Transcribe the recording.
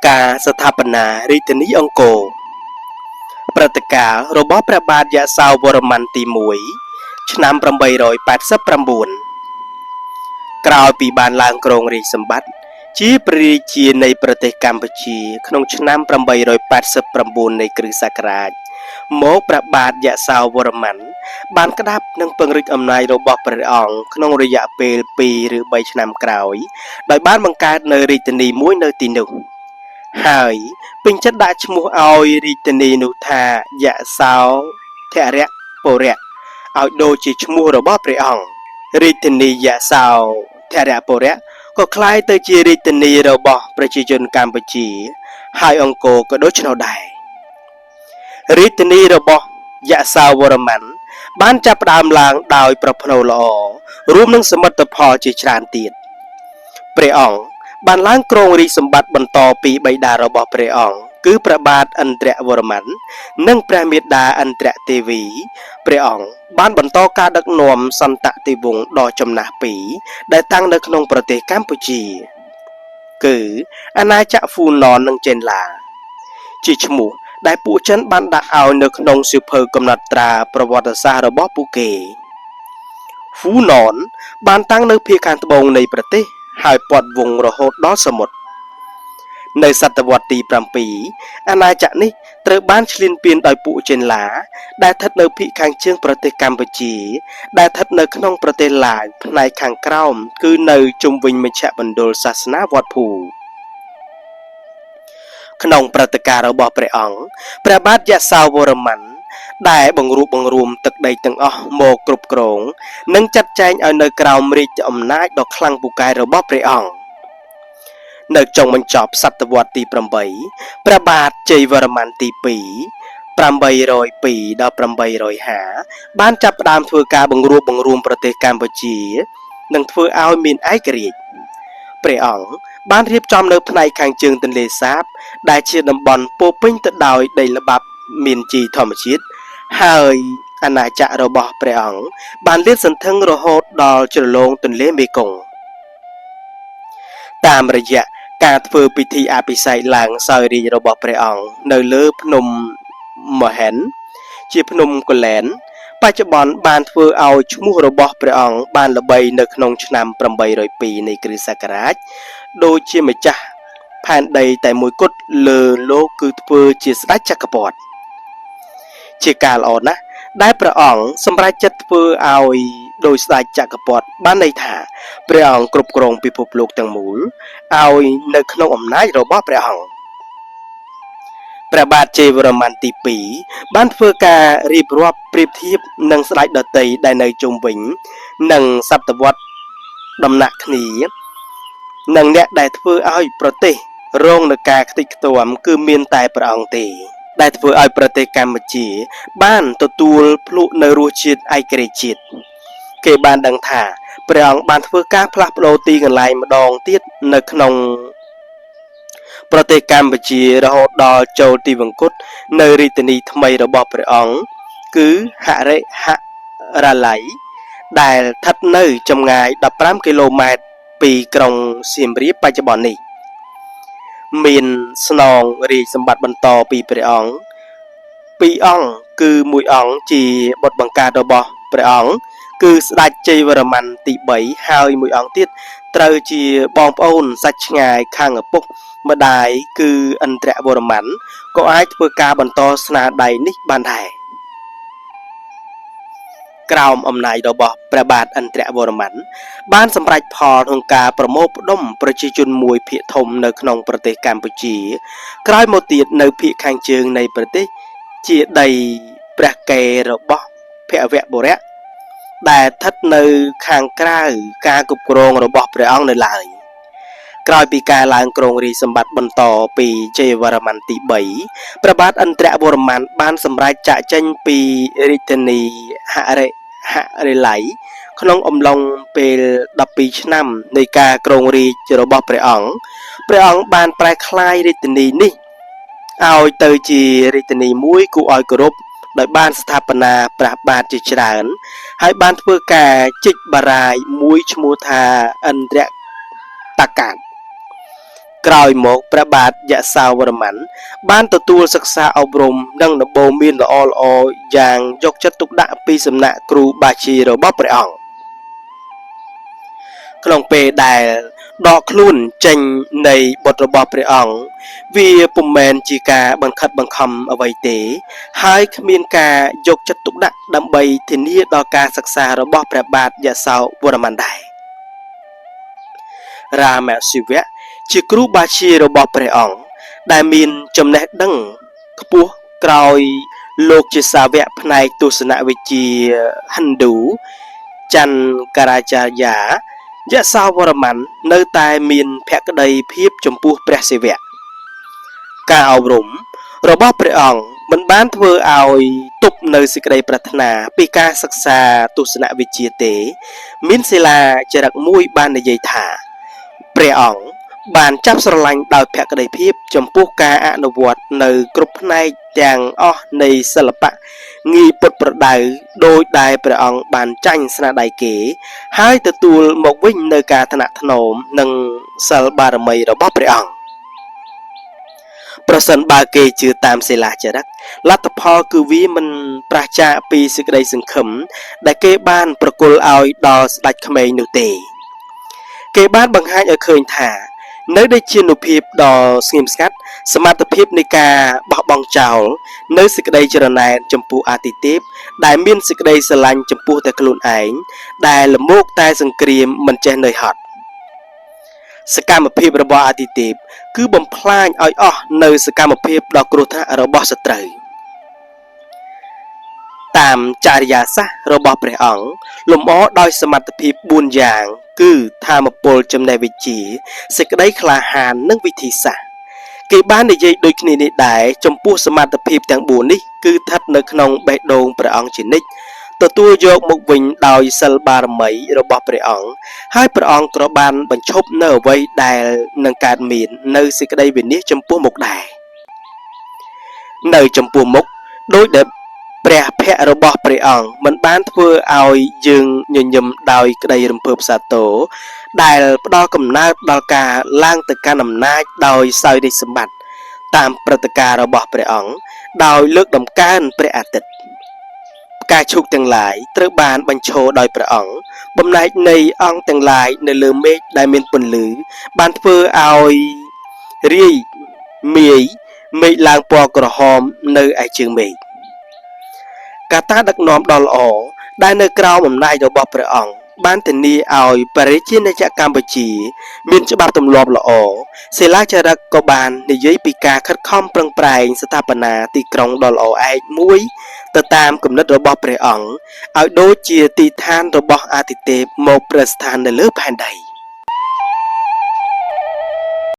ការស្ថាបនារាជធានីអង្គរព្រឹត្តិការណ៍របស់ព្រះបាទយសោវរ្ម័នទី1ឆ្នាំ889ក្រោយពីបានឡើងគ្រងរាជ្យសម្បត្តិជាព្រះរាជានៃប្រទេសកម្ពុជាក្នុងឆ្នាំ889នៃគ្រិស្តសករាជមកព្រះបាទយសោវរ្ម័នបានក្តាប់និងពង្រីកអំណាចរបស់ព្រះអង្គក្នុងរយៈពេល2ឬ3ឆ្នាំក្រោយដោយបានបង្កើតនៅរាជធានីមួយនៅទីនោះហើយពេញចិត្តដាក់ឈ្មោះឲ្យរាជធានីនោះថាយសោធរពុរៈឲ្យដូចជាឈ្មោះរបស់ព្រះអង្គរាជធានីយសោធរពុរៈក៏คล้ายទៅជារាជធានីរបស់ប្រជាជនកម្ពុជាហើយអង្គរក៏ដូចនោះដែររាជធានីរបស់យសោវរ្ម័នបានចាប់ផ្ដើមឡើងដោយប្រផ្នូលល្អរួមនឹងសមិទ្ធផលជាច្រើនទៀតព្រះអង្គបានឡើងគ្រងរាជ្យសម្បត្តិបន្តពីបិតារបស់ព្រះអង្គគឺព្រះបាទឥន្ទ្រវរ្ម័ននិងព្រះមាតាឥន្ទ្រទេវីព្រះអង្គបានបន្តការដឹកនាំសន្តតិវង្សដ៏ចំណាស់ពីរដែលតាំងនៅក្នុងប្រទេសកម្ពុជាគឺអាណាចក្រហ្វូណននិងចេនឡាជាឈ្មោះដែលពួកចិនបានដាក់ឲ្យនៅក្នុងសៀវភៅកំណត់ត្រាប្រវត្តិសាស្ត្ររបស់ពួកគេហ្វូណនបានតាំងនៅភាគខាងត្បូងនៃប្រទេសហើយព័ទ្ធវង្សរហូតដល់សមុទ្រនៅសតវត្សទី7អាណាចក្រនេះត្រូវបានឈ្លានពានដោយពួកចេនឡាដែលស្ថិតនៅភាគខាងជើងប្រទេសកម្ពុជាដែលស្ថិតនៅក្នុងប្រទេសឡាវផ្នែកខាងក្រោមគឺនៅជុំវិញមជ្ឈមណ្ឌលសាសនាវត្តភូក្នុងព្រឹត្តិការណ៍របស់ព្រះអង្គព្រះបាទយសោវរ្ម័នដែលបង្រួបបង្រួមទឹកដីទាំងអស់មកគ្រប់គ្រងនិងចាត់ចែងឲ្យនៅក្រោមរាជអំណាចដ៏ខ្លាំងពូកែរបស់ព្រះអង្គនៅចុងបញ្ចប់សតវត្សទី8ព្រះបាទជ័យវរ្ម័នទី2 802ដល់850បានចាប់ផ្ដើមធ្វើការបង្រួបបង្រួមប្រទេសកម្ពុជានិងធ្វើឲ្យមានឯករាជ្យព្រះអង្គបានរៀបចំនៅផ្នែកខាងជើងទន្លេសាបដែលជាតំបន់ពោពេញទៅដោយដីល្បាប់មានជីធម្មជាតិហើយអាណាចក្ររបស់ព្រះអង្គបានលាតសន្ធឹងរហូតដល់ជ្រលងទន្លេមេគង្គតាមរយៈការធ្វើពិធីអភិសេកឡើងសោយរាជ្យរបស់ព្រះអង្គនៅលើភ្នំមហិនជាភ្នំកលែនបច្ចុប្បន្នបានធ្វើឲ្យឈ្មោះរបស់ព្រះអង្គបានល្បីនៅក្នុងឆ្នាំ802នៃគ្រិស្តសករាជដូចជាម្ចាស់ផែនដីតែមួយគត់លើលោកគឺធ្វើជាស្ដេចចក្រពត្តិជាការល្អណាស់ដែលព្រះអង្គសម្រេចចិត្តធ្វើឲ្យដោយស្ដេចចក្រពត្តិបានន័យថាព្រះអង្គគ្រប់គ្រងពិភពលោកទាំងមូលឲ្យនៅក្នុងអំណាចរបស់ព្រះអង្គព្រះបាទជ័យវរ្ម័នទី2បានធ្វើការរៀបរាប់ប្រៀបធៀបនឹងស្ដេចដទៃដែលនៅជុំវិញនិងសតវត្សដំណាក់គ្នានិងអ្នកដែលធ្វើឲ្យប្រទេសរងនឹងការខ្ទេចខ្ទាំគឺមានតែព្រះអង្គទេដែលធ្វើឲ្យប្រទេសកម្ពុជាបានទទួលភ្លក្សនៅរសជាតិឯករាជ្យជាតិគេបានដឹងថាព្រះអង្គបានធ្វើការផ្លាស់ប្ដូរទីកន្លែងម្ដងទៀតនៅក្នុងប្រទេសកម្ពុជារហូតដល់ចូលទីវង្គតនៅរាជធានីថ្មីរបស់ព្រះអង្គគឺហរិហរាល័យដែលស្ថិតនៅចម្ងាយ15គីឡូម៉ែត្រពីក្រុងសៀមរាបបច្ចុប្បន្ននេះមានស្នងរាជសម្បត្តិបន្តពីព្រះអង្គ2អង្គគឺមួយអង្គជាបុត្របង្កើតរបស់ព្រះអង្គគឺស្ដេចជ័យវរ្ម័នទី3ហើយមួយអង្គទៀតត្រូវជាបងប្អូនសាច់ឆ្ងាយខាងឪពុកម្ដាយគឺឥន្ទ្រវរ្ម័នក៏អាចធ្វើការបន្តស្នាដៃនេះបានដែរក្រោមអំណាចរបស់ព្រះបាទឥន្ទ្រវរ្ម័នបានសម្រេចផលក្នុងការប្រមូលផ្ដុំប្រជាជនមួយភាគធំនៅក្នុងប្រទេសកម្ពុជាក្រោយមកទៀតនៅភាគខាងជើងនៃប្រទេសជាដីព្រះកេររបស់ភវបុរៈដែលស្ថិតនៅខាងក្រៅការគ្រប់គ្រងរបស់ព្រះអង្គនៅឡើយក្រោយពីការឡើងគ្រងរាជ្យសម្បត្តិបន្តពីជ័យវរ្ម័នទី3ព្រះបាទឥន្ទ្រវរ្ម័នបានសម្រេចចាកចេញពីរាជធានីហរិហរាល័យក្នុងអំឡុងពេល12ឆ្នាំនៃការគ្រងរាជ្យរបស់ព្រះអង្គបានប្រែក្លាយរាជធានីនេះឲ្យទៅជារាជធានីមួយគួរឲ្យគោរពដោយបានស្ថាបនាព្រះបាទជាច្រើនហើយបានធ្វើការជីកបារាយមួយឈ្មោះថាឥន្ទ្រតកាត ក្រោយមកព្រះបាទយសោវរ្ម័នបានទទួលសិក្សាអប់រំនិងដំបូន្មានល្អៗយ៉ាងយកចិត្តទុកដាក់ពីសំណាក់គ្រូបាជារបស់ព្រះអង្គក្នុងពេលដែលដកខ្លួនចេញនៃបុត្ររបស់ព្រះអង្គវាពុំមែនជាការបង្ខិតបង្ខំអ្វីទេហើយគ្មានការយកចិត្តទុកដាក់ដើម្បីធានាដល់ការសិក្សារបស់ព្រះបាទយសោវរ្ម័នដែររាមសិវៈជាគ្រូបាជារបស់ព្រះអង្គដែលមានចំណេះដឹងខ្ពស់ក្រោយលោកជាសាវកផ្នែកទស្សនវិជ្ជាហិណ្ឌូច័ន្ទការ៉ាចាយាយសោវរ្ម័ននៅតែមានភក្តីភាពចំពោះព្រះសិវៈការអប់រំរបស់ព្រះអង្គមិនបានធ្វើឲ្យទប់នៅសេចក្តីប្រាថ្នាពីការសិក្សាទស្សនវិជ្ជាទេមានសិលាចារឹកមួយបាននិយាយថាព្រះអង្គបានចាប់ស្រឡាញ់ដោយភក្តីភាពចំពោះការអនុវត្តនៅគ្រប់ផ្នែកទាំងអស់នៃសិល្បៈងាយពុតប្រដៅដោយដែលព្រះអង្គបានចាញ់ស្នាដៃគេហើយទទួលមកវិញនៅការថ្នាក់ថ្នមនិងសិលបារមីរបស់ព្រះអង្គប្រសិនបើគេជឿតាមសិលាចារឹកលទ្ធផលគឺវាមិនប្រឆាចពីសេចក្តីសង្ឃឹមដែលគេបានប្រគល់ឲ្យដល់ស្ដេចក្មេងនោះទេគេបានបង្ហាញឲ្យឃើញថានៅដូចជានុភាពដ៏ស្ងៀមស្ងាត់សមត្ថភាពនៃការបោះបង់ចោលនៅសេចក្តីចរណែនចំពោះអាទិទេពដែលមានសេចក្តីស្រឡាញ់ចំពោះតែខ្លួនឯងដែលលមោកតែសង្គ្រាមមិនចេះនឿយហត់សកម្មភាពរបស់អាទិទេពគឺបំផ្លាញឲ្យអស់នៅសកម្មភាពដ៏គ្រោះថ្នាក់របស់សត្រូវតាមចរិយាសាស្ត្ររបស់ព្រះអង្គលំអដោយសមត្ថភាព4យ៉ាងគឺធម៌ពលចំណេះវិជ្ជាសេចក្តីក្លាហាននិងវិធីសាស្ត្រគេបាននិយាយដូចគ្នានេះដែរចំពោះសមត្ថភាពទាំង4នេះគឺស្ថិតនៅក្នុងបេះដូងព្រះអង្គជានិច្ចទទួលយកមកវិញដោយសិលបារមីរបស់ព្រះអង្គហើយព្រះអង្គក៏បានបញ្ឈប់នៅអ្វីដែលនឹងកើតមាននៅសេចក្តីវិនិច្ឆ័យចំពោះមុខដែរនៅចំពោះមុខដោយដែលព្រះភ័ក្ត្ររបស់ព្រះអង្គមិនបានធ្វើឲ្យយើងញញឹមដោយក្តីរំភើបសាទរដែលផ្ដល់កំណើតដល់ការឡើងទៅកាន់អំណាចដោយសោយរាជសម្បត្តិតាមព្រឹត្តិការណ៍របស់ព្រះអង្គដោយលើកតម្កើងព្រះអាទិត្យផ្កាឈូកទាំងឡាយត្រូវបានបញ្ឈរដោយព្រះអង្គបំណែកនៃអង្គទាំងឡាយនៅលើមេឃដែលមានពន្លឺបានធ្វើឲ្យរាយមាយមេឃឡើងពណ៌ក្រហមនៅឯជើងមេឃកាតាដឹកនាំដ៏ល្អដែលនៅក្រោមអំណាចរបស់ព្រះអង្គបានធានាឲ្យប្រជាណាចក្រកម្ពុជាមានច្បាប់ទម្លាប់ល្អសិលាចារឹកក៏បាននិយាយពីការខិតខំប្រឹងប្រែងស្ថាបនាទីក្រុងដ៏ល្អឯកមួយទៅតាមគំនិតរបស់ព្រះអង្គឲ្យដូចជាទីឋានរបស់អាទិទេពមកប្រតិស្ថាននៅលើផែនដី